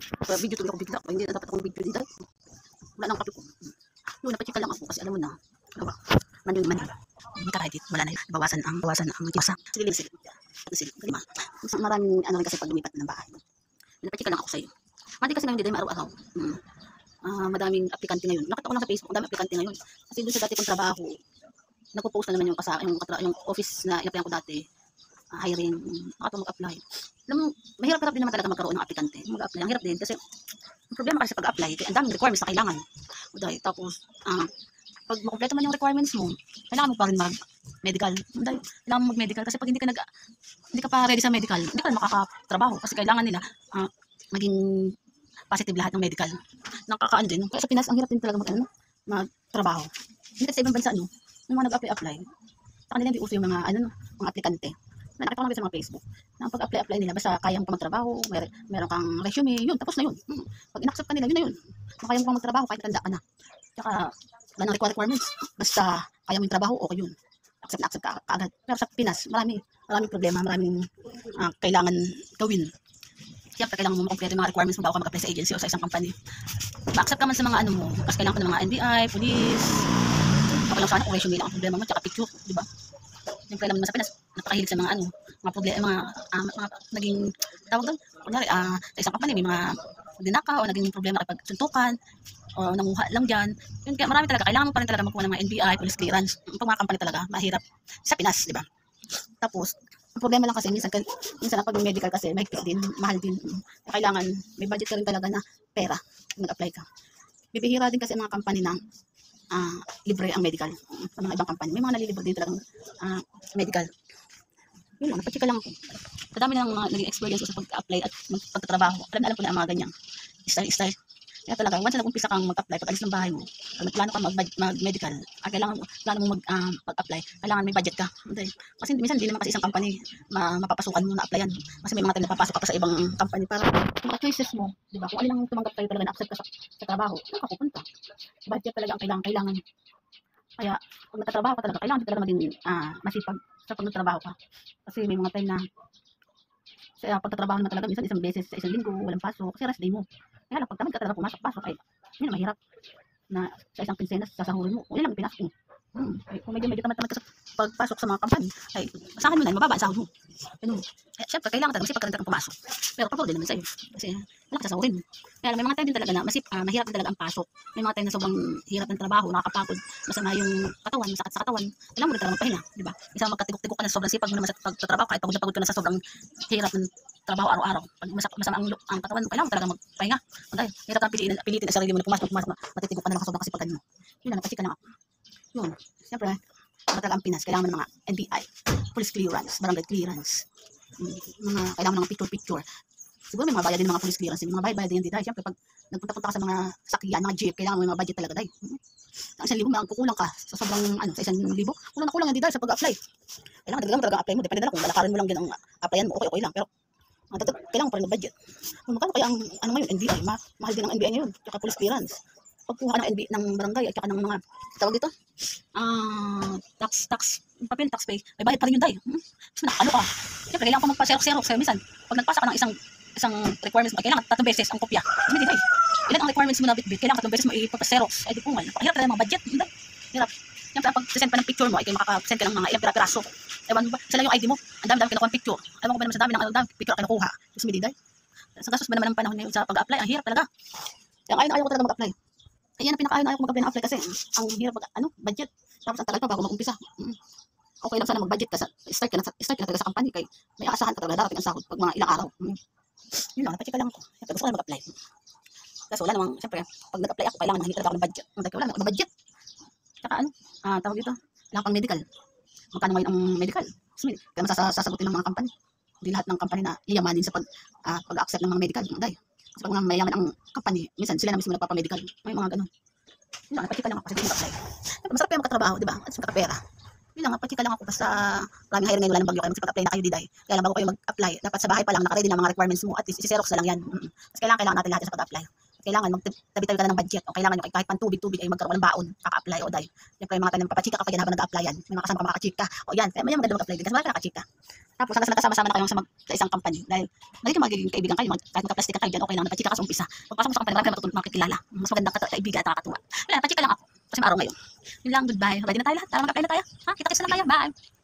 Kaya video tuloy ako bigla. Kaya hindi na dapat akong video dito. Wala nang kape ko. Yun, napachika lang ako kasi alam mo na. Ano ba? Manuin. Hindi ka edit. Wala na yun. Bawasan ang kisa. Silip. Lima. Maraming ano rin kasi pag lumipat ng bahay. Napachika lang ako sa'yo. Mati kasi ngayon dito araw-araw. Madaming aplikante ngayon. Nakita ko lang sa Facebook, madaming aplikante ngayon. Kasi doon sa dati kong trabaho, nagpo-post na naman yung office na inaplayan ko dati. Hiring, nakatong mag-apply. Alam mo, mahirap din naman talaga magkaroon ng aplikante. Mag-apply, ang hirap din kasi ang problema kasi pag-apply, ang daming requirements na kailangan. Tapos, pag makompleto man yung requirements mo, kailangan mo pa rin mag-medical. Kailangan mo mag-medical kasi pag hindi ka pa ready sa medical, hindi ka makakatrabaho kasi kailangan nila maging positive lahat ng medical. Nakakaano din. Kaya sa Pinas, ang hirap din talaga magtrabaho. Hindi kasi sa ibang bansa, yung mga nag-apply. Sa kanila hindi uso yung mga aplikante. Nakita ko lang sa mga Facebook. Na pag-apply nila, basta kayang pa magtrabaho, meron kang resume, yun, tapos na yun. Pag in-accept ka nila, yun na yun. Kaya mo pang magtrabaho, kahit tanda ka na. Tsaka, wala nang requirements. Basta kaya mo yung trabaho, okay yun. Accept ka agad. Pero sa Pinas, maraming problema, maraming kailangan gawin. Siyempre, kailangan mo makompleto yung mga requirements mo bago ka mag-apply sa agency o sa isang company. Ma-accept ka man sa mga kasi kailangan ko ng mga NBI, police. Okay lang sana kung resume lang ang problema mo, tsaka picture, di ba? Siyempre naman sa Pinas, napakahilig sa mga mga problema, mga naging tawag doon. Kunyari, sa isang company, may mga dinaka o naging problema kapag suntukan o nanguha lang dyan. Yun, kaya marami talaga, kailangan mo pa rin talaga magkuha ng mga NBI, police clearance. Pag mga company talaga, mahirap sa Pinas, di ba? Tapos, ang problema lang kasi, minsan pag medical kasi, mahigpit din, mahal din. Kailangan, may budget ka rin talaga na pera kung mag-apply ka. Bibihira din kasi ang mga company na libre ang medical. Sa mga ibang company, may mga nalilibre din talagang medical. Yun lang, napachika lang ako. Kadami ng mga naging experience ko sa pag-apply at pagtatrabaho. Alam ko na ang mga ganyan. Style. Kaya talaga, once na nag-umpisa kang mag-apply, pag alis ng bahay mo, pag nagplano ka mag-medical, kailangan mo mag-apply, kailangan may budget ka. Kasi minsan hindi naman kasi isang company mapapasukan mo na applyan. Kasi may mga tayo napapasok ka pa sa ibang company para mga choices mo, di ba? Kung alin ang tumanggap tayo talaga na-accept ka sa trabaho, saan ka pupunta? Budget talaga ang kailangan. Kaya, pag nagtatrabaho ka talaga, kailangan din talaga maging masipag sa pag nagtrabaho ka. Kasi may mga time na sa pagtatrabaho naman talaga, minsan isang beses sa isang linggo, walang pasok, kasi rest day mo. Kaya lang, pag tamad ka talaga pumasok-pasok, ay, yun na mahirap na sa isang pinsenas, sasahurin mo, yun lang pinasok mo. Kung medyo tamad-tamad ka sa pagpasok sa mga company, ay, sa akin mo na, mababa ang sahod mo. Siyempre, kailangan talaga masipag ka rin talagang pumasok. Pero pagod din naman sa'yo, kasi wala ka sasahurin mo. Kaya may mga time din talaga na mahirap din talaga ang pasok. May mga time na sobrang hirap ng trabaho, nakakapagod, masama yung katawan, masakit sa katawan. Kailangan mo rin talaga magpahinga, di ba? Isa magkatigok-tigok ka na sobrang sipag mo naman sa pagtatrabaho, kahit pagod ka na sa sobrang hirap ng trabaho araw-araw. Pag masama ang katawan mo, kailangan mo talaga magpahinga. Dahil hirap kang pilitin ang sarili mo na pumasok, matitigok ka na lang sa sobrang kasipagan mo. Yun lang, napachika lang ako. Yun, siyempre, talaga ang Pinas, kailangan ng mga NBI, police clearance, barangay clearance, mga kailangan ng picture. Siguro may mga bayad din ng mga police clearance, may mga bayad din dahil siyempre pag nagpunta-punta ka sa mga sakyan, mga jeep, kailangan mo yung mga budget talaga dahil. Ang 1,000, kukulang ka sa sobrang sa 1,000, kulang yan dahil sa pag-apply. Kailangan dagdagan mo talaga apply mo, depende na lang kung lalakarin mo lang din ang applyan mo, okay lang, pero kailangan pa rin ng budget. Kung magkano kaya ang ngayon, NBI, mahal din ang NBI ngayon, tsaka police clearance. Pagkuha ng NBI ng barangay at saka ng mga tawag dito, tax pay, may bayad pa rin yun dahil. So nakakalo ka. Siyempre, kailangan pa magpa-xerox. Minsan, pag nagpasa ka ng isang requirements mo, kailangan 3 beses ang kopya. Hindi dahil. Ilan ang requirements mo na bit-bit, kailangan 3 beses mo ipapa-xerox. Ay di pungal. Napakahirap talaga mga budget. Hirap. Siyempre, pag send pa ng picture mo, ay kayo makaka-send ka ng mga ilang piraso. Ewan mo ba? Sila yung ID mo. Ang dami kinukuha ng picture. Ewan ko ba naman sa dami picture ang kinukuha. Tapos hindi dahil. Sa gastos ba naman ang panahon ngayon sa pag-apply, ang hirap talaga. Kaya ayaw ko talaga mag-apply. Ayan ang pinaka-ayaw ko mag-apply kasi ang hirap budget. Tapos ang tagal pa bago mag-umpisa. Okay lang sana mag-budget ka start ka na talaga sa company kay may aasahan ka talaga darating ang sahod pag mga ilang araw. Yun lang, napachika lang ako. Siyempre gusto ko na mag-apply. Kasi wala namang, siyempre, pag nag-apply ako, kailangan mahingi talaga ako ng budget. Wala namang budget. Tsaka tawag dito, kailangan pang medical. Magkano ngayon ang medical? Kaya sasagutin ng mga company. Hindi lahat ng company na yayamanin sa pag-accept ng mga medical. Dahil, kasi pag mayaman ang company, minsan sila na mismo nagpapamedical. May mga ganun. Yun lang, napachika lang ako kasi hindi mag-apply. Masarap kaya magkatrabaho, di ba? At magkapera. Yun lang, napachika lang ako basta maraming hire ngayon, wala ng bagyo kayo, mag-apply na kayo diday. Kaya lang bago kayo mag-apply, dapat sa bahay pa lang nakaready na mga requirements mo at isi-xerox na lang yan. Kasi kailangan natin lahat sa pag-apply. Kailangan magtabi-tabi ka na ng budget o kailangan yung kahit pang tubig ay magkaroon ng baon, kaka-apply o dahil. Siyempre yung mga tayo papachika ka pa yan habang nag-applyan. May mga kasama ka makakachika. O yan, kaya may maganda mag-apply din kasi wala ka nakachika. Tapos hanggang sa nagkasama-sama na kayo sa isang company. Dahil magiging kaibigan kayo, kahit magka-plastikan kayo dyan, okay lang, napachika ka sa umpisa. Pagpasok mo sa company, marami ka matutunan, makikilala. Mas magandang kaibigan at nakakatuwa. Wala, napachika lang ako. Kasi maaraw ngayon. Yun lang, goodbye. Ready na tayo lahat? Tara, mag-apply na tayo. Ha? Kita-kits na lang tayo. Bye!